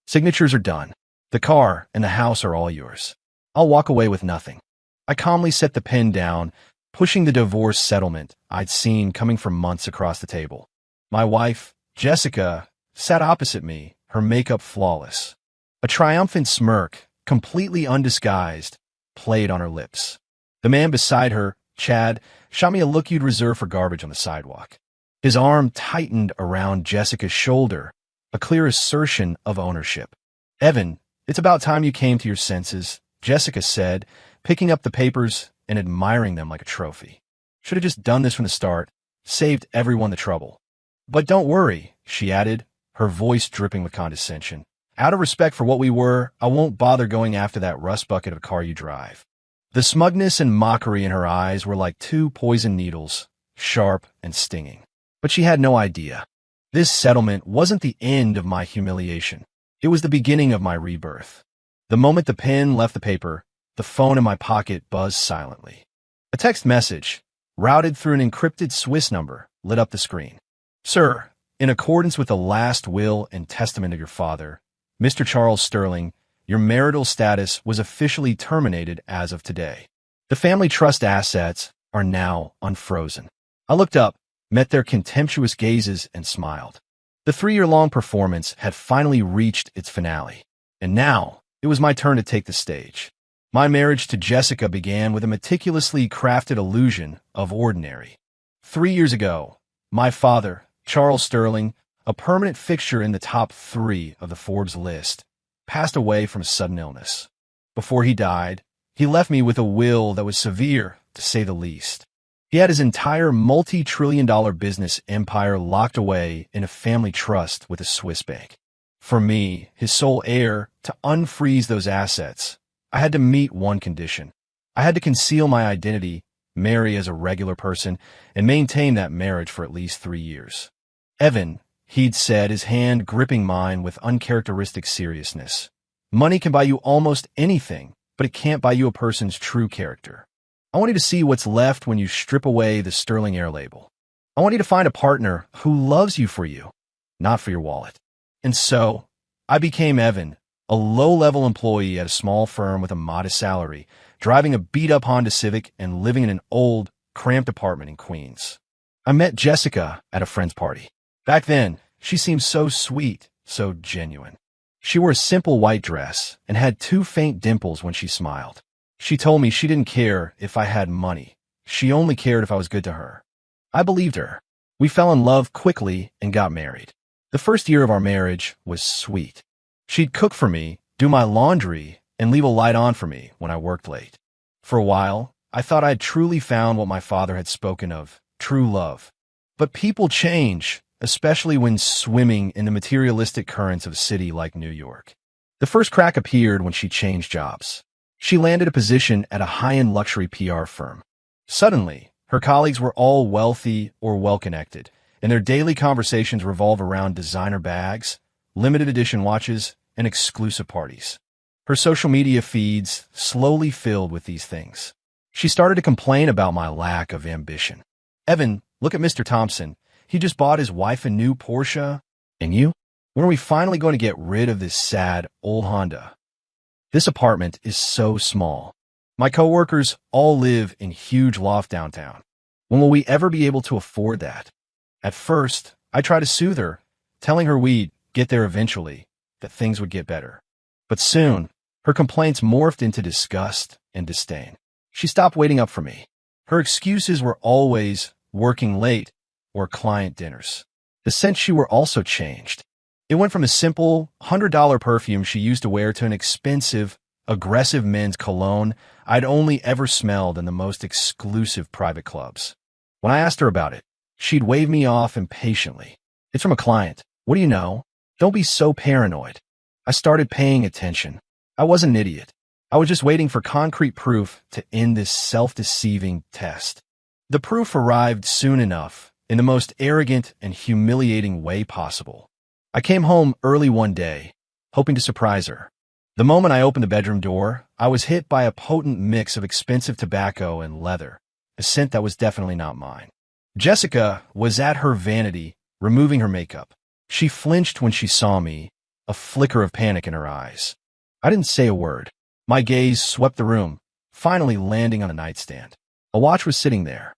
Signatures are done. The car and the house are all yours. I'll walk away with nothing." I calmly set the pen down, pushing the divorce settlement I'd seen coming for months across the table. My wife, Jessica, sat opposite me, her makeup flawless. A triumphant smirk, completely undisguised, played on her lips. The man beside her, Chad, shot me a look you'd reserve for garbage on the sidewalk. His arm tightened around Jessica's shoulder, a clear assertion of ownership. "Evan, it's about time you came to your senses," Jessica said, picking up the papers and admiring them like a trophy. "Should have just done this from the start, saved everyone the trouble. But don't worry," she added, her voice dripping with condescension. "Out of respect for what we were, I won't bother going after that rust bucket of a car you drive." The smugness and mockery in her eyes were like two poison needles, sharp and stinging. But she had no idea. This settlement wasn't the end of my humiliation. It was the beginning of my rebirth. The moment the pen left the paper, the phone in my pocket buzzed silently. A text message, routed through an encrypted Swiss number, lit up the screen. "Sir, in accordance with the last will and testament of your father, Mr. Charles Sterling, your marital status was officially terminated as of today. The family trust assets are now unfrozen." I looked up, met their contemptuous gazes, and smiled. The 3-year-long performance had finally reached its finale, and now it was my turn to take the stage. My marriage to Jessica began with a meticulously crafted illusion of ordinary. 3 years ago, my father, Charles Sterling, a permanent fixture in the top 3 of the Forbes list, passed away from a sudden illness. Before he died, he left me with a will that was severe, to say the least. He had his entire multi-trillion-dollar business empire locked away in a family trust with a Swiss bank. For me, his sole heir, to unfreeze those assets, I had to meet one condition. I had to conceal my identity, marry as a regular person, and maintain that marriage for at least 3 years. "Evan," he'd said, his hand gripping mine with uncharacteristic seriousness, "money can buy you almost anything, but it can't buy you a person's true character. I want you to see what's left when you strip away the Sterling Air label. I want you to find a partner who loves you for you, not for your wallet." And so, I became Evan, a low-level employee at a small firm with a modest salary, driving a beat-up Honda Civic and living in an old, cramped apartment in Queens. I met Jessica at a friend's party. Back then, she seemed so sweet, so genuine. She wore a simple white dress and had 2 faint dimples when she smiled. She told me she didn't care if I had money. She only cared if I was good to her. I believed her. We fell in love quickly and got married. The first year of our marriage was sweet. She'd cook for me, do my laundry, and leave a light on for me when I worked late. For a while, I thought I'd truly found what my father had spoken of, true love. But people change, especially when swimming in the materialistic currents of a city like New York. The first crack appeared when she changed jobs. She landed a position at a high-end luxury PR firm. Suddenly, her colleagues were all wealthy or well-connected, and their daily conversations revolved around designer bags, limited edition watches, and exclusive parties. Her social media feeds slowly filled with these things. She started to complain about my lack of ambition. "Evan, look at Mr. Thompson. He just bought his wife a new Porsche. And you? When are we finally going to get rid of this sad old Honda? This apartment is so small. My coworkers all live in huge loft downtown. When will we ever be able to afford that?" At first, I tried to soothe her, telling her we'd get there eventually, that things would get better. But soon, her complaints morphed into disgust and disdain. She stopped waiting up for me. Her excuses were always working late or client dinners. The scent she wore also changed. It went from a simple $100 perfume she used to wear to an expensive, aggressive men's cologne I'd only ever smelled in the most exclusive private clubs. When I asked her about it, she'd wave me off impatiently. "It's from a client. What do you know? Don't be so paranoid." I started paying attention. I wasn't an idiot. I was just waiting for concrete proof to end this self-deceiving test. The proof arrived soon enough, in the most arrogant and humiliating way possible. I came home early one day, hoping to surprise her. The moment I opened the bedroom door, I was hit by a potent mix of expensive tobacco and leather, a scent that was definitely not mine. Jessica was at her vanity, removing her makeup. She flinched when she saw me, a flicker of panic in her eyes. I didn't say a word. My gaze swept the room, finally landing on a nightstand. A watch was sitting there.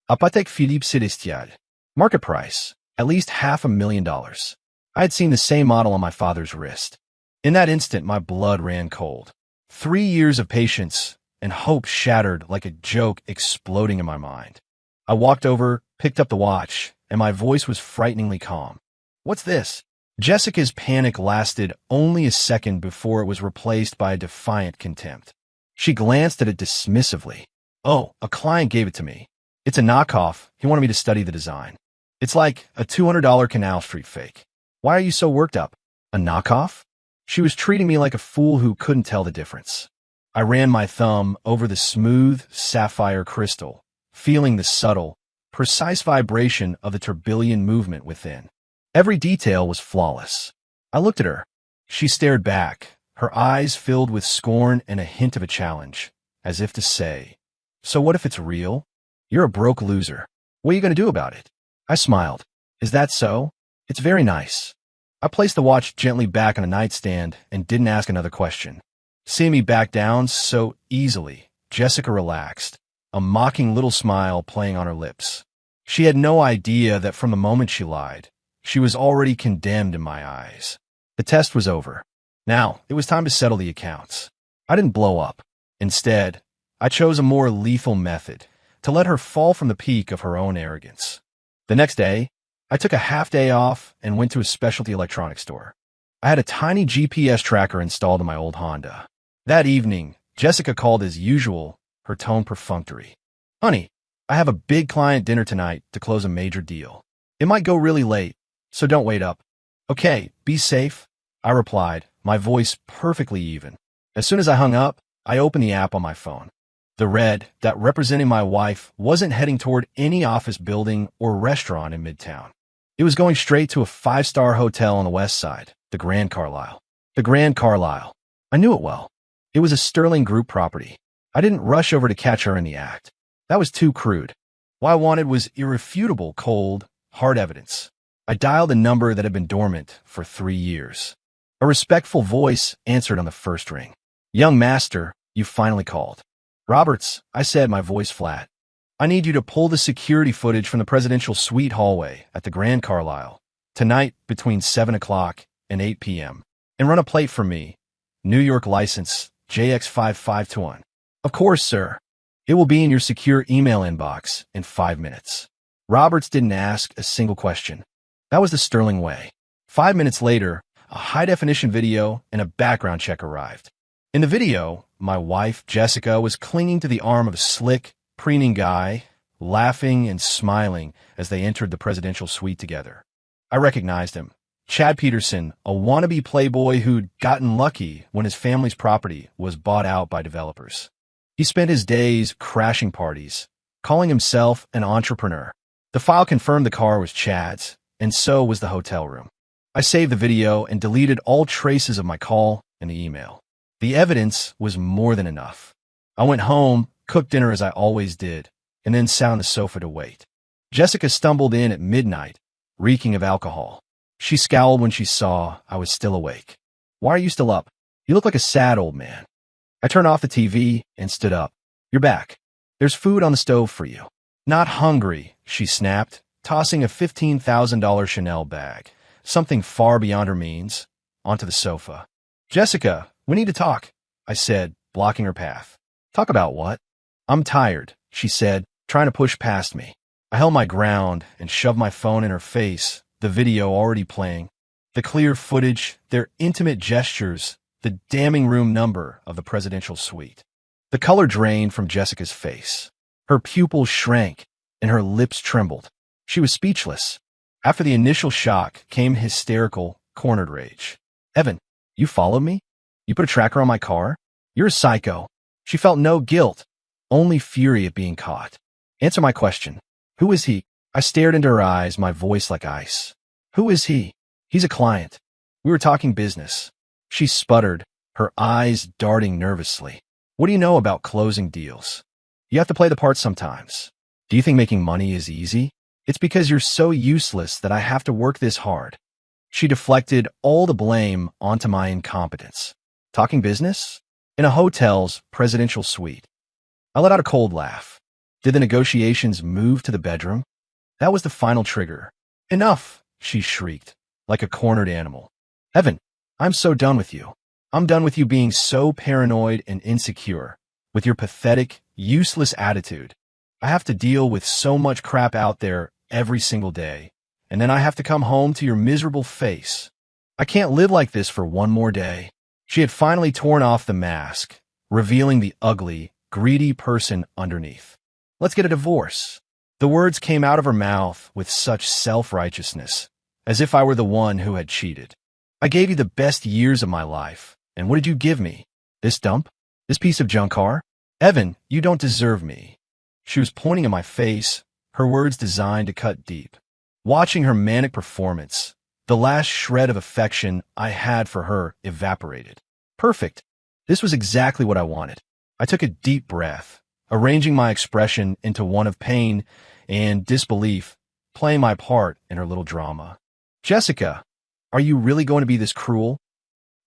A Patek Philippe Célestial. Market price, at least $500,000. I had seen the same model on my father's wrist. In that instant, my blood ran cold. 3 years of patience and hope shattered like a joke exploding in my mind. I walked over, picked up the watch, and my voice was frighteningly calm. "What's this?" Jessica's panic lasted only a second before it was replaced by a defiant contempt. She glanced at it dismissively. "Oh, a client gave it to me. It's a knockoff. He wanted me to study the design. It's like a $200 Canal Street fake. Why are you so worked up?" "A knockoff?" She was treating me like a fool who couldn't tell the difference. I ran my thumb over the smooth sapphire crystal, feeling the subtle, precise vibration of the tourbillon movement within. Every detail was flawless. I looked at her. She stared back, her eyes filled with scorn and a hint of a challenge, as if to say, "So what if it's real? You're a broke loser. What are you going to do about it?" I smiled. "Is that so? It's very nice." I placed the watch gently back on a nightstand and didn't ask another question. Seeing me back down so easily, Jessica relaxed, a mocking little smile playing on her lips. She had no idea that from the moment she lied, she was already condemned in my eyes. The test was over. Now, it was time to settle the accounts. I didn't blow up. Instead, I chose a more lethal method, to let her fall from the peak of her own arrogance. The next day, I took a half day off and went to a specialty electronics store. I had a tiny GPS tracker installed in my old Honda. That evening, Jessica called as usual, her tone perfunctory. "Honey, I have a big client dinner tonight to close a major deal. It might go really late, so don't wait up." "Okay, be safe," I replied, my voice perfectly even. As soon as I hung up, I opened the app on my phone. The red dot representing my wife wasn't heading toward any office building or restaurant in Midtown. It was going straight to a 5-star hotel on the west side, the Grand Carlisle. The Grand Carlisle. I knew it well. It was a Sterling Group property. I didn't rush over to catch her in the act. That was too crude. What I wanted was irrefutable, cold, hard evidence. I dialed a number that had been dormant for 3 years. A respectful voice answered on the first ring. "Young master, you finally called." "Roberts," I said, my voice flat. "I need you to pull the security footage from the presidential suite hallway at the Grand Carlisle tonight between 7 o'clock and 8 p.m. and run a plate for me. New York license, JX5521. "Of course, sir. It will be in your secure email inbox in 5 minutes. Roberts didn't ask a single question. That was the Sterling way. 5 minutes later, a high-definition video and a background check arrived. In the video, my wife, Jessica, was clinging to the arm of a slick, preening guy, laughing and smiling as they entered the presidential suite together. I recognized him. Chad Peterson, a wannabe playboy who'd gotten lucky when his family's property was bought out by developers. He spent his days crashing parties, calling himself an entrepreneur. The file confirmed the car was Chad's, and so was the hotel room. I saved the video and deleted all traces of my call and the email. The evidence was more than enough. I went home, cooked dinner as I always did, and then sat on the sofa to wait. Jessica stumbled in at midnight, reeking of alcohol. She scowled when she saw I was still awake. "Why are you still up? You look like a sad old man." I turned off the TV and stood up. "You're back. There's food on the stove for you." "Not hungry," she snapped, tossing a $15,000 Chanel bag, something far beyond her means, onto the sofa. "Jessica, we need to talk," I said, blocking her path. "Talk about what?" "I'm tired," she said, trying to push past me. I held my ground and shoved my phone in her face, the video already playing. The clear footage, their intimate gestures, the damning room number of the presidential suite. The color drained from Jessica's face. Her pupils shrank and her lips trembled. She was speechless. After the initial shock came hysterical, cornered rage. "Evan, you followed me? You put a tracker on my car? You're a psycho." She felt no guilt, only fury at being caught. "Answer my question. Who is he?" I stared into her eyes, my voice like ice. "Who is he?" "He's a client. We were talking business." She sputtered, her eyes darting nervously. "What do you know about closing deals? You have to play the part sometimes. Do you think making money is easy? It's because you're so useless that I have to work this hard." She deflected all the blame onto my incompetence. Talking business? In a hotel's presidential suite. I let out a cold laugh. Did the negotiations move to the bedroom? That was the final trigger. Enough, she shrieked, like a cornered animal. Evan, I'm so done with you. I'm done with you being so paranoid and insecure, with your pathetic, useless attitude. I have to deal with so much crap out there every single day, and then I have to come home to your miserable face. I can't live like this for one more day. She had finally torn off the mask, revealing the ugly, greedy person underneath. Let's get a divorce. The words came out of her mouth with such self-righteousness, as if I were the one who had cheated. I gave you the best years of my life, and what did you give me? This dump? This piece of junk car? Evan, you don't deserve me. She was pointing at my face, her words designed to cut deep. Watching her manic performance, the last shred of affection I had for her evaporated. Perfect. This was exactly what I wanted. I took a deep breath, arranging my expression into one of pain and disbelief, playing my part in her little drama. Jessica, are you really going to be this cruel?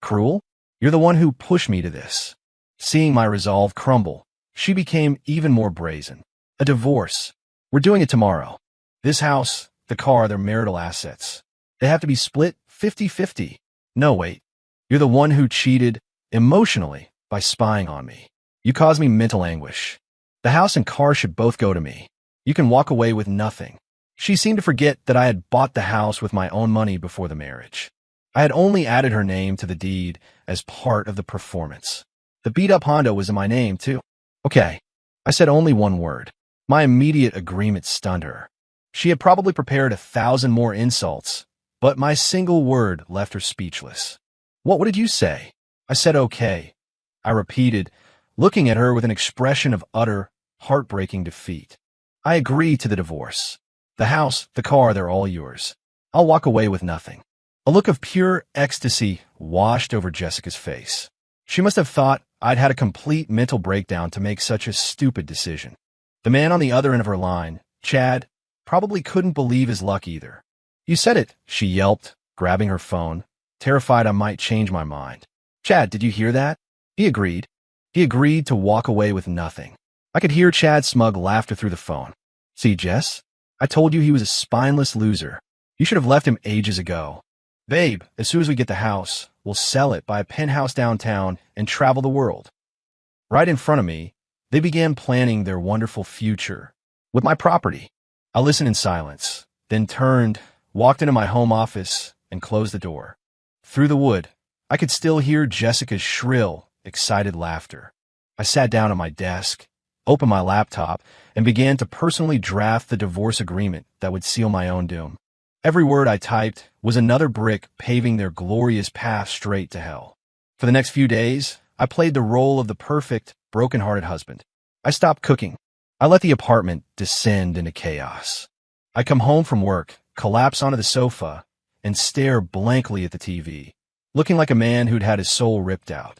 Cruel? You're the one who pushed me to this. Seeing my resolve crumble, she became even more brazen. A divorce. We're doing it tomorrow. This house, the car, their marital assets. They have to be split 50-50. No, wait. You're the one who cheated emotionally by spying on me. You caused me mental anguish. The house and car should both go to me. You can walk away with nothing. She seemed to forget that I had bought the house with my own money before the marriage. I had only added her name to the deed as part of the performance. The beat-up Honda was in my name, too. Okay. I said only one word. My immediate agreement stunned her. She had probably prepared 1,000 more insults, but my single word left her speechless. What did you say? I said okay. I repeated, looking at her with an expression of utter, heartbreaking defeat. I agree to the divorce. The house, the car, they're all yours. I'll walk away with nothing. A look of pure ecstasy washed over Jessica's face. She must have thought I'd had a complete mental breakdown to make such a stupid decision. The man on the other end of her line, Chad, probably couldn't believe his luck either. You said it, she yelped, grabbing her phone, terrified I might change my mind. Chad, did you hear that? He agreed. He agreed to walk away with nothing. I could hear Chad's smug laughter through the phone. See, Jess? I told you he was a spineless loser. You should have left him ages ago. Babe, as soon as we get the house, we'll sell it, buy a penthouse downtown, and travel the world. Right in front of me, they began planning their wonderful future with my property. I listened in silence, then turned, walked into my home office, and closed the door. Through the wood, I could still hear Jessica's shrill, excited laughter. I sat down at my desk, opened my laptop, and began to personally draft the divorce agreement that would seal my own doom. Every word I typed was another brick paving their glorious path straight to hell. For the next few days, I played the role of the perfect, broken-hearted husband. I stopped cooking. I let the apartment descend into chaos. I'd come home from work, collapse onto the sofa, and stare blankly at the TV, looking like a man who'd had his soul ripped out.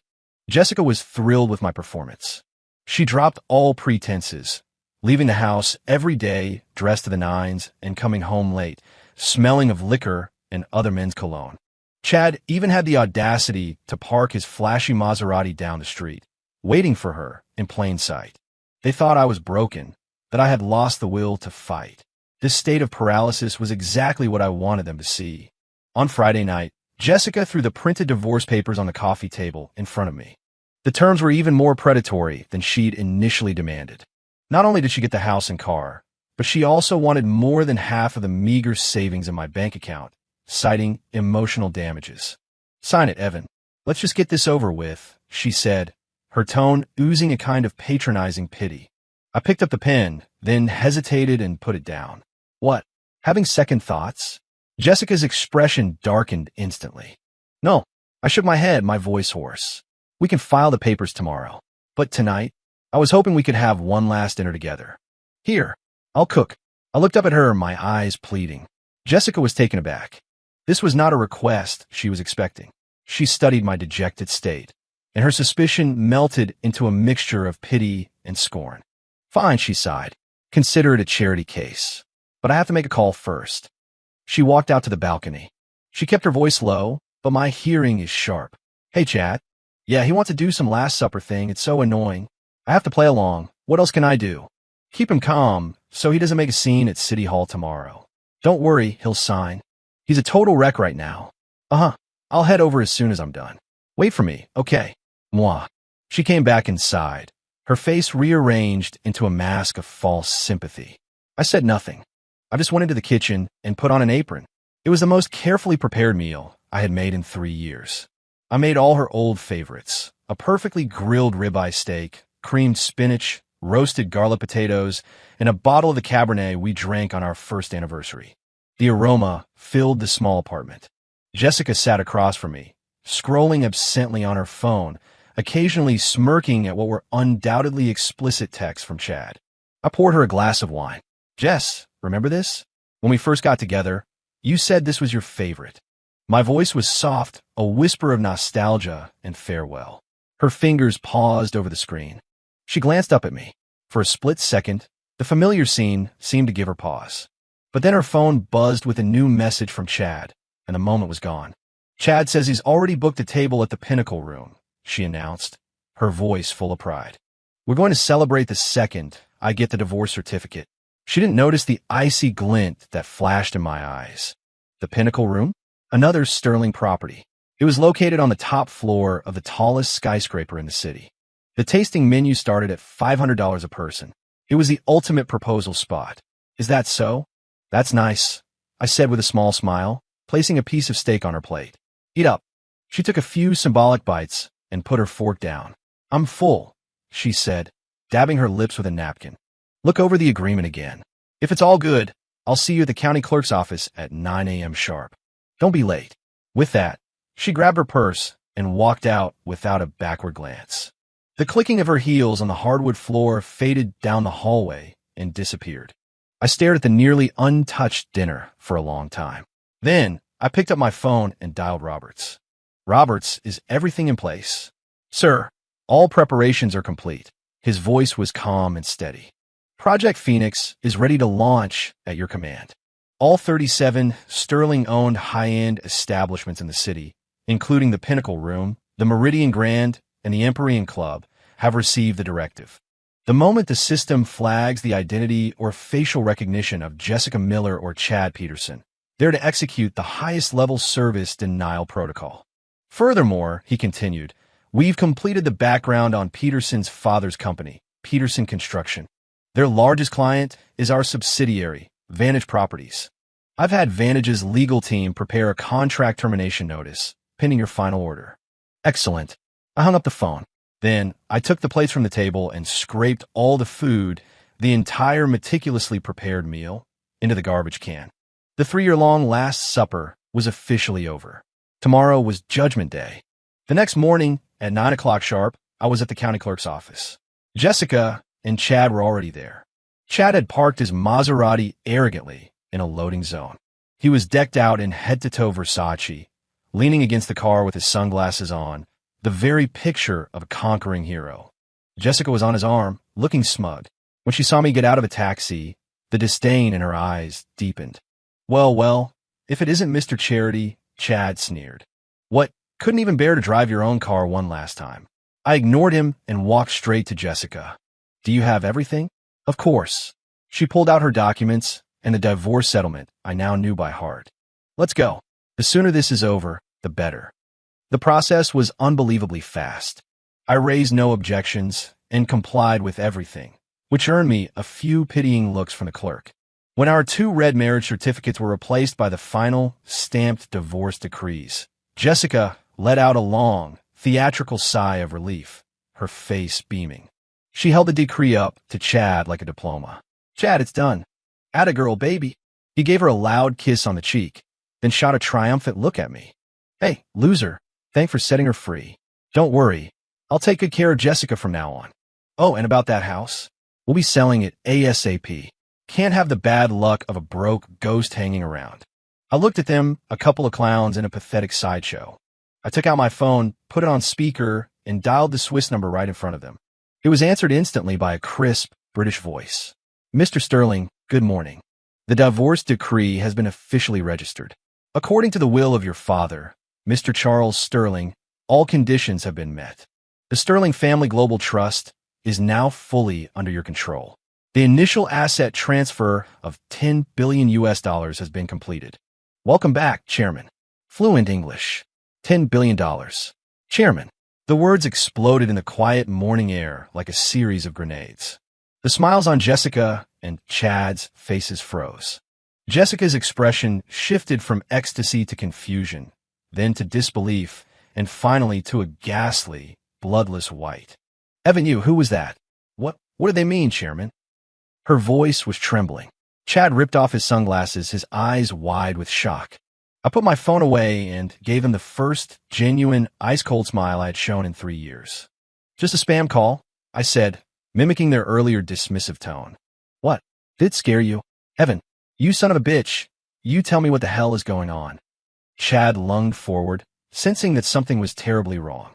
Jessica was thrilled with my performance. She dropped all pretenses, leaving the house every day dressed to the nines and coming home late, smelling of liquor and other men's cologne. Chad even had the audacity to park his flashy Maserati down the street, waiting for her in plain sight. They thought I was broken, that I had lost the will to fight. This state of paralysis was exactly what I wanted them to see. On Friday night, Jessica threw the printed divorce papers on the coffee table in front of me. The terms were even more predatory than she'd initially demanded. Not only did she get the house and car, but she also wanted more than half of the meager savings in my bank account, citing emotional damages. Sign it, Evan. Let's just get this over with, she said, her tone oozing a kind of patronizing pity. I picked up the pen, then hesitated and put it down. What? Having second thoughts? Jessica's expression darkened instantly. No, I shook my head, my voice hoarse. We can file the papers tomorrow. But tonight, I was hoping we could have one last dinner together. Here, I'll cook. I looked up at her, my eyes pleading. Jessica was taken aback. This was not a request she was expecting. She studied my dejected state, and her suspicion melted into a mixture of pity and scorn. Fine, she sighed. Consider it a charity case. But I have to make a call first. She walked out to the balcony. She kept her voice low, but my hearing is sharp. Hey, Chad. Yeah, he wants to do some Last Supper thing. It's so annoying. I have to play along. What else can I do? Keep him calm so he doesn't make a scene at City Hall tomorrow. Don't worry, he'll sign. He's a total wreck right now. Uh-huh. I'll head over as soon as I'm done. Wait for me, okay? Mwah. She came back inside, her face rearranged into a mask of false sympathy. I said nothing. I just went into the kitchen and put on an apron. It was the most carefully prepared meal I had made in 3 years. I made all her old favorites, a perfectly grilled ribeye steak, creamed spinach, roasted garlic potatoes, and a bottle of the Cabernet we drank on our first anniversary. The aroma filled the small apartment. Jessica sat across from me, scrolling absently on her phone, occasionally smirking at what were undoubtedly explicit texts from Chad. I poured her a glass of wine. Jess, remember this? When we first got together, you said this was your favorite. My voice was soft, a whisper of nostalgia and farewell. Her fingers paused over the screen. She glanced up at me. For a split second, the familiar scene seemed to give her pause. But then her phone buzzed with a new message from Chad, and the moment was gone. Chad says he's already booked a table at the Pinnacle Room, she announced, her voice full of pride. We're going to celebrate the second I get the divorce certificate. She didn't notice the icy glint that flashed in my eyes. The Pinnacle Room? Another sterling property. It was located on the top floor of the tallest skyscraper in the city. The tasting menu started at $500 a person. It was the ultimate proposal spot. Is that so? That's nice, I said with a small smile, placing a piece of steak on her plate. Eat up. She took a few symbolic bites and put her fork down. I'm full, she said, dabbing her lips with a napkin. Look over the agreement again. If it's all good, I'll see you at the county clerk's office at 9 a.m. sharp. Don't be late. With that, she grabbed her purse and walked out without a backward glance. The clicking of her heels on the hardwood floor faded down the hallway and disappeared. I stared at the nearly untouched dinner for a long time. Then, I picked up my phone and dialed Roberts. Roberts, is everything in place? Sir, all preparations are complete. His voice was calm and steady. Project Phoenix is ready to launch at your command. All 37 Sterling-owned high-end establishments in the city, including the Pinnacle Room, the Meridian Grand, and the Empyrean Club, have received the directive. The moment the system flags the identity or facial recognition of Jessica Miller or Chad Peterson, they're to execute the highest-level service denial protocol. Furthermore, he continued, we've completed the background on Peterson's father's company, Peterson Construction. Their largest client is our subsidiary, Vantage Properties. I've had Vantage's legal team prepare a contract termination notice, pending your final order. Excellent. I hung up the phone. Then, I took the plates from the table and scraped all the food, the entire meticulously prepared meal, into the garbage can. The 3-year-long Last Supper was officially over. Tomorrow was Judgment Day. The next morning, at 9 o'clock sharp, I was at the county clerk's office. Jessica and Chad were already there. Chad had parked his Maserati arrogantly in a loading zone. He was decked out in head-to-toe Versace, leaning against the car with his sunglasses on, the very picture of a conquering hero. Jessica was on his arm, looking smug. When she saw me get out of a taxi, the disdain in her eyes deepened. Well, if it isn't Mr. Charity, Chad sneered. What, couldn't even bear to drive your own car one last time? I ignored him and walked straight to Jessica. Do you have everything? Of course. She pulled out her documents and the divorce settlement I now knew by heart. Let's go. The sooner this is over, the better. The process was unbelievably fast. I raised no objections and complied with everything, which earned me a few pitying looks from the clerk. When our 2 red marriage certificates were replaced by the final, stamped divorce decrees, Jessica let out a long, theatrical sigh of relief, her face beaming. She held the decree up to Chad like a diploma. Chad, it's done. Atta girl, baby. He gave her a loud kiss on the cheek, then shot a triumphant look at me. Hey, loser. Thanks for setting her free. Don't worry. I'll take good care of Jessica from now on. Oh, and about that house? We'll be selling it ASAP. Can't have the bad luck of a broke ghost hanging around. I looked at them, a couple of clowns in a pathetic sideshow. I took out my phone, put it on speaker, and dialed the Swiss number right in front of them. It was answered instantly by a crisp, British voice. Mr. Sterling, good morning. The divorce decree has been officially registered. According to the will of your father, Mr. Charles Sterling, all conditions have been met. The Sterling Family Global Trust is now fully under your control. The initial asset transfer of $10 billion has been completed. Welcome back, Chairman. Fluent English. $10 billion. Chairman. The words exploded in the quiet morning air like a series of grenades. The smiles on Jessica and Chad's faces froze. Jessica's expression shifted from ecstasy to confusion, then to disbelief, and finally to a ghastly, bloodless white. Evan, who was that? What do they mean, Chairman? Her voice was trembling. Chad ripped off his sunglasses, his eyes wide with shock. I put my phone away and gave him the first genuine, ice-cold smile I had shown in 3 years. Just a spam call, I said, mimicking their earlier dismissive tone. What? Did it scare you? Evan, you son of a bitch, you tell me what the hell is going on. Chad lunged forward, sensing that something was terribly wrong.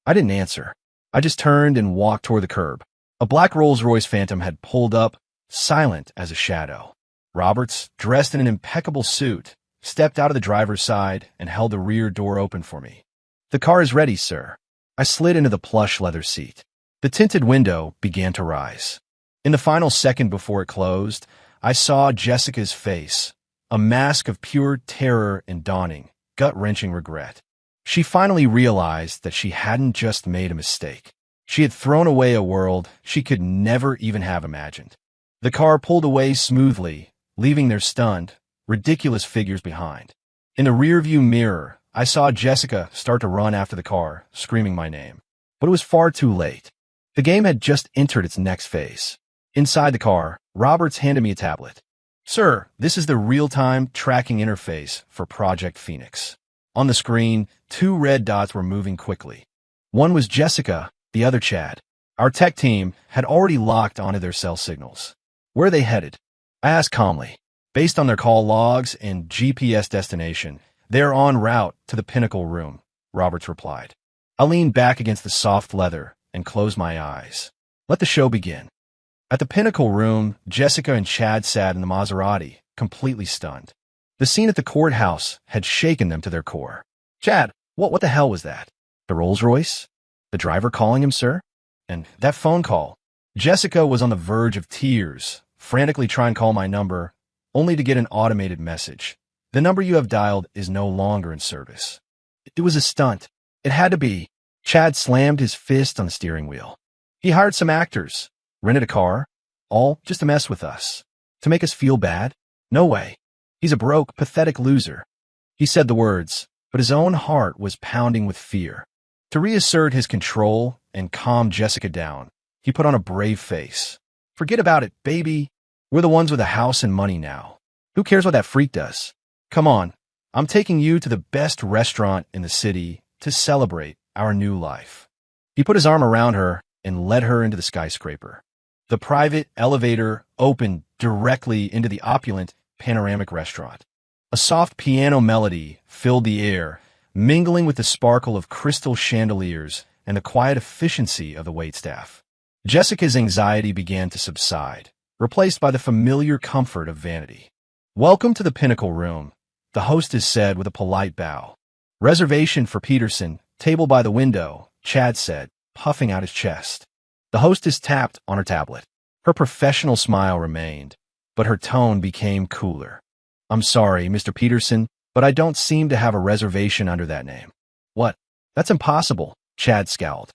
I didn't answer. I just turned and walked toward the curb. A black Rolls-Royce Phantom had pulled up, silent as a shadow. Roberts, dressed in an impeccable suit, stepped out of the driver's side and held the rear door open for me. The car is ready, sir. I slid into the plush leather seat. The tinted window began to rise. In the final second before it closed, I saw Jessica's face, a mask of pure terror and dawning, gut-wrenching regret. She finally realized that she hadn't just made a mistake. She had thrown away a world she could never even have imagined. The car pulled away smoothly, leaving their stunned, ridiculous figures behind. In the rearview mirror, I saw Jessica start to run after the car, screaming my name. But it was far too late. The game had just entered its next phase. Inside the car, Roberts handed me a tablet. Sir, this is the real-time tracking interface for Project Phoenix. On the screen, 2 red dots were moving quickly. One was Jessica, the other Chad. Our tech team had already locked onto their cell signals. Where are they headed? I asked calmly. Based on their call logs and GPS destination, they are en route to the Pinnacle Room, Roberts replied. I leaned back against the soft leather and closed my eyes. Let the show begin. At the Pinnacle Room, Jessica and Chad sat in the Maserati, completely stunned. The scene at the courthouse had shaken them to their core. Chad, what the hell was that? The Rolls-Royce? The driver calling him, sir? And that phone call? Jessica was on the verge of tears, frantically trying to call my number, only to get an automated message. The number you have dialed is no longer in service. It was a stunt. It had to be. Chad slammed his fist on the steering wheel. He hired some actors, rented a car, all just to mess with us. To make us feel bad? No way. He's a broke, pathetic loser. He said the words, but his own heart was pounding with fear. To reassert his control and calm Jessica down, he put on a brave face. Forget about it, baby. We're the ones with a house and money now. Who cares what that freak does? Come on, I'm taking you to the best restaurant in the city to celebrate our new life. He put his arm around her and led her into the skyscraper. The private elevator opened directly into the opulent panoramic restaurant. A soft piano melody filled the air, mingling with the sparkle of crystal chandeliers and the quiet efficiency of the waitstaff. Jessica's anxiety began to subside, replaced by the familiar comfort of vanity. Welcome to the Pinnacle Room, the hostess said with a polite bow. Reservation for Peterson, table by the window, Chad said, puffing out his chest. The hostess tapped on her tablet. Her professional smile remained, but her tone became cooler. I'm sorry, Mr. Peterson, but I don't seem to have a reservation under that name. What? That's impossible, Chad scowled.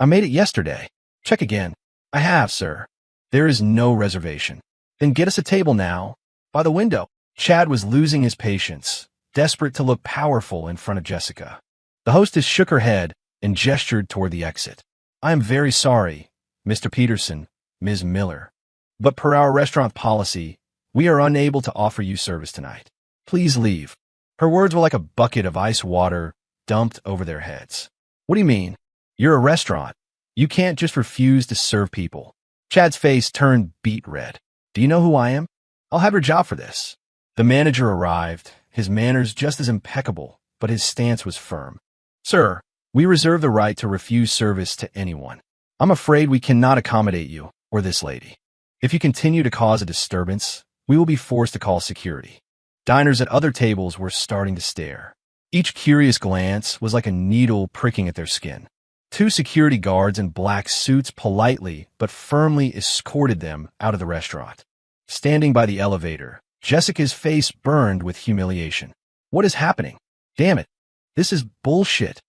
I made it yesterday. Check again. I have, sir. There is no reservation. Then get us a table now. By the window. Chad was losing his patience, desperate to look powerful in front of Jessica. The hostess shook her head and gestured toward the exit. I am very sorry, Mr. Peterson, Ms. Miller. But per our restaurant policy, we are unable to offer you service tonight. Please leave. Her words were like a bucket of ice water dumped over their heads. What do you mean? You're a restaurant. You can't just refuse to serve people. Chad's face turned beet red. Do you know who I am? I'll have your job for this. The manager arrived, his manners just as impeccable, but his stance was firm. Sir, we reserve the right to refuse service to anyone. I'm afraid we cannot accommodate you, or this lady. If you continue to cause a disturbance, we will be forced to call security. Diners at other tables were starting to stare. Each curious glance was like a needle pricking at their skin. Two security guards in black suits politely but firmly escorted them out of the restaurant. Standing by the elevator, Jessica's face burned with humiliation. What is happening? Damn it. This is bullshit.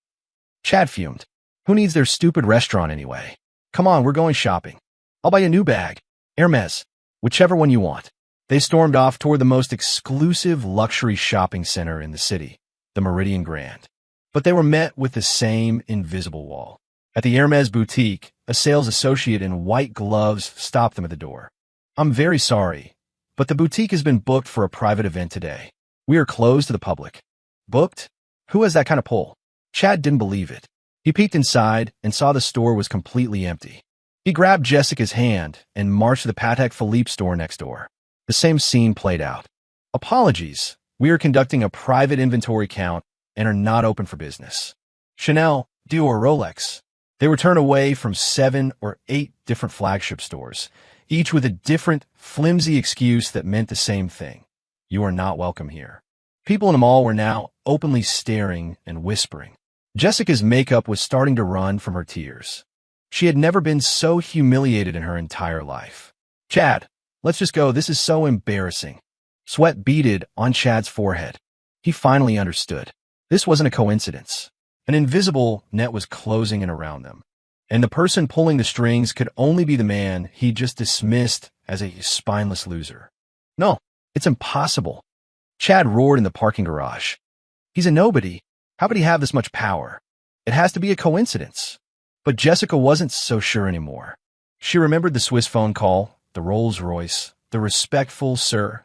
Chad fumed. Who needs their stupid restaurant anyway? Come on, we're going shopping. I'll buy a new bag. Hermes. Whichever one you want. They stormed off toward the most exclusive luxury shopping center in the city, the Meridian Grand. But they were met with the same invisible wall. At the Hermes boutique, a sales associate in white gloves stopped them at the door. I'm very sorry, but the boutique has been booked for a private event today. We are closed to the public. Booked? Who has that kind of pull? Chad didn't believe it. He peeked inside and saw the store was completely empty. He grabbed Jessica's hand and marched to the Patek Philippe store next door. The same scene played out. Apologies. We are conducting a private inventory count and are not open for business. Chanel, Dior, Rolex. They were turned away from 7 or 8 different flagship stores, each with a different, flimsy excuse that meant the same thing. You are not welcome here. People in the mall were now openly staring and whispering. Jessica's makeup was starting to run from her tears. She had never been so humiliated in her entire life. Chad, let's just go. This is so embarrassing. Sweat beaded on Chad's forehead. He finally understood. This wasn't a coincidence. An invisible net was closing in around them. And the person pulling the strings could only be the man he just dismissed as a spineless loser. No, it's impossible. Chad roared in the parking garage. He's a nobody. How could he have this much power? It has to be a coincidence. But Jessica wasn't so sure anymore. She remembered the Swiss phone call, the Rolls-Royce, the respectful sir.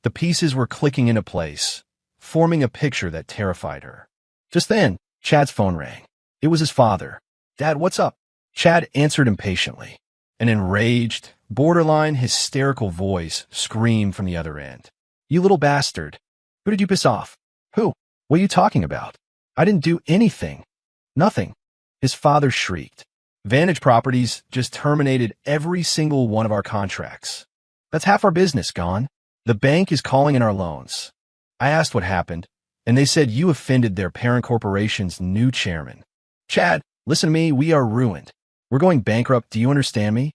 The pieces were clicking into place, forming a picture that terrified her. Just then, Chad's phone rang. It was his father. Dad, what's up? Chad answered impatiently. An enraged, borderline hysterical voice screamed from the other end. You little bastard. Who did you piss off? Who? What are you talking about? I didn't do anything. Nothing. His father shrieked. Vantage Properties just terminated every single one of our contracts. That's half our business gone. The bank is calling in our loans. I asked what happened, and they said you offended their parent corporation's new chairman. Chad, listen to me, we are ruined. We're going bankrupt, do you understand me?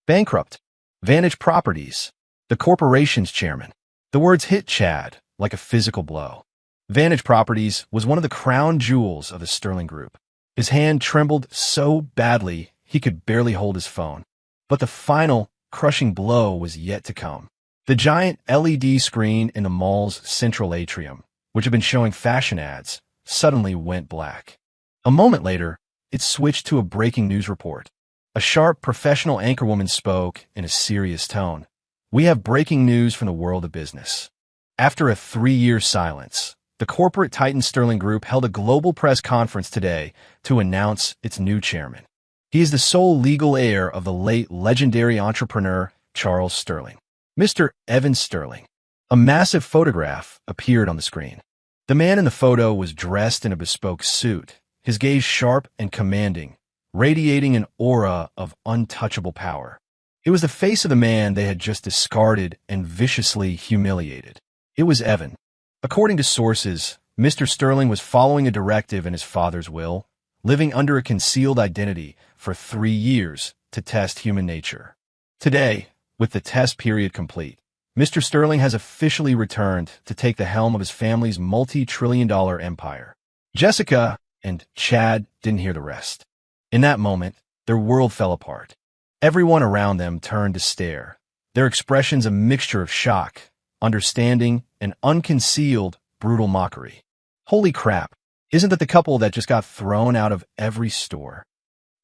Bankrupt. Vantage Properties. The corporation's chairman. The words hit Chad like a physical blow. Vantage Properties was one of the crown jewels of the Sterling Group. His hand trembled so badly he could barely hold his phone. But the final, crushing blow was yet to come. The giant LED screen in the mall's central atrium, which had been showing fashion ads, suddenly went black. A moment later, it switched to a breaking news report. A sharp, professional anchorwoman spoke in a serious tone. We have breaking news from the world of business. After a 3-year silence, the corporate titan Sterling Group held a global press conference today to announce its new chairman. He is the sole legal heir of the late legendary entrepreneur Charles Sterling. Mr. Evan Sterling. A massive photograph appeared on the screen. The man in the photo was dressed in a bespoke suit, his gaze sharp and commanding, radiating an aura of untouchable power. It was the face of the man they had just discarded and viciously humiliated. It was Evan. According to sources, Mr. Sterling was following a directive in his father's will, living under a concealed identity for 3 years to test human nature. Today, with the test period complete, Mr. Sterling has officially returned to take the helm of his family's multi-trillion-dollar empire. Jessica and Chad didn't hear the rest. In that moment, their world fell apart. Everyone around them turned to stare, their expressions a mixture of shock, understanding, and unconcealed, brutal mockery. Holy crap, isn't that the couple that just got thrown out of every store?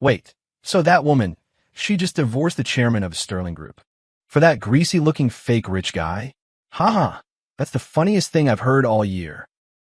Wait, so that woman, she just divorced the chairman of Sterling Group. For that greasy-looking fake rich guy? Haha, that's the funniest thing I've heard all year.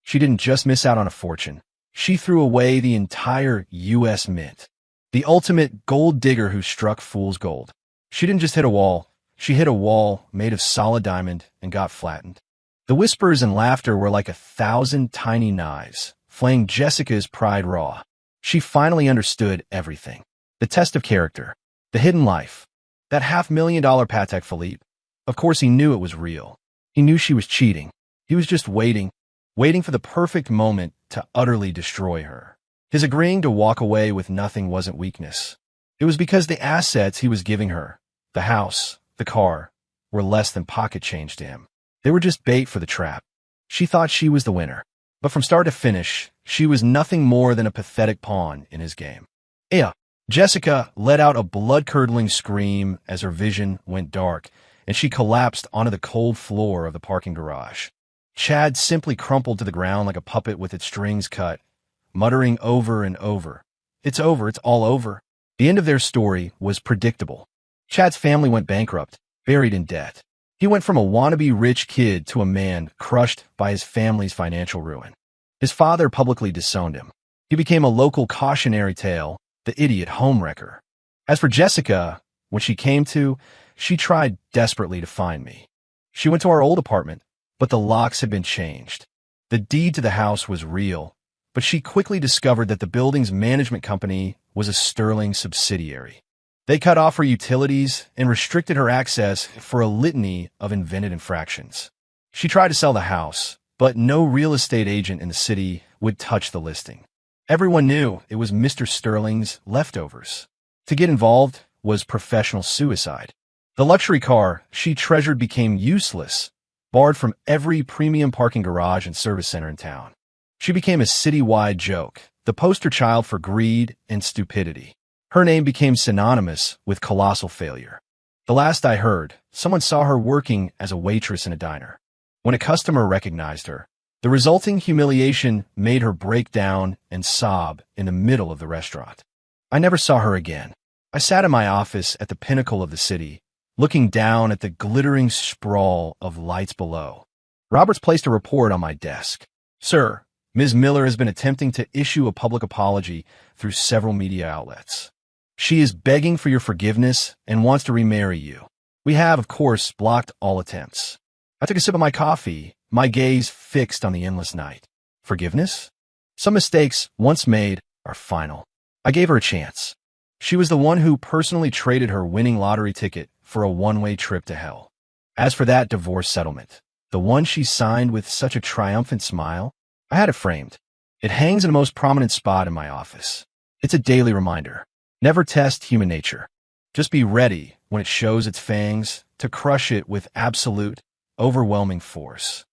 She didn't just miss out on a fortune. She threw away the entire U.S. Mint. The ultimate gold digger who struck fool's gold. She didn't just hit a wall. She hit a wall made of solid diamond and got flattened. The whispers and laughter were like 1,000 tiny knives, flaying Jessica's pride raw. She finally understood everything. The test of character. The hidden life. That $500,000 Patek Philippe. Of course he knew it was real. He knew she was cheating. He was just waiting for the perfect moment to utterly destroy her. His agreeing to walk away with nothing wasn't weakness. It was because the assets he was giving her, the house, the car, were less than pocket change to him. They were just bait for the trap. She thought she was the winner. But from start to finish, she was nothing more than a pathetic pawn in his game. Yeah. Jessica let out a blood-curdling scream as her vision went dark, and she collapsed onto the cold floor of the parking garage. Chad simply crumpled to the ground like a puppet with its strings cut, muttering over and over, "It's over, it's all over." The end of their story was predictable. Chad's family went bankrupt, buried in debt. He went from a wannabe rich kid to a man crushed by his family's financial ruin. His father publicly disowned him. He became a local cautionary tale, the idiot homewrecker. As for Jessica, when she came to, she tried desperately to find me. She went to our old apartment, but the locks had been changed. The deed to the house was real, but she quickly discovered that the building's management company was a Sterling subsidiary. They cut off her utilities and restricted her access for a litany of invented infractions. She tried to sell the house, but no real estate agent in the city would touch the listing. Everyone knew it was Mr. Sterling's leftovers. To get involved was professional suicide. The luxury car she treasured became useless, barred from every premium parking garage and service center in town. She became a citywide joke, the poster child for greed and stupidity. Her name became synonymous with colossal failure. The last I heard, someone saw her working as a waitress in a diner. When a customer recognized her, the resulting humiliation made her break down and sob in the middle of the restaurant. I never saw her again. I sat in my office at the pinnacle of the city, looking down at the glittering sprawl of lights below. Roberts placed a report on my desk. "Sir, Ms. Miller has been attempting to issue a public apology through several media outlets. She is begging for your forgiveness and wants to remarry you. We have, of course, blocked all attempts." I took a sip of my coffee, my gaze fixed on the endless night. Forgiveness? Some mistakes, once made, are final. I gave her a chance. She was the one who personally traded her winning lottery ticket for a one-way trip to hell. As for that divorce settlement, the one she signed with such a triumphant smile, I had it framed. It hangs in the most prominent spot in my office. It's a daily reminder. Never test human nature. Just be ready when it shows its fangs to crush it with absolute, overwhelming force.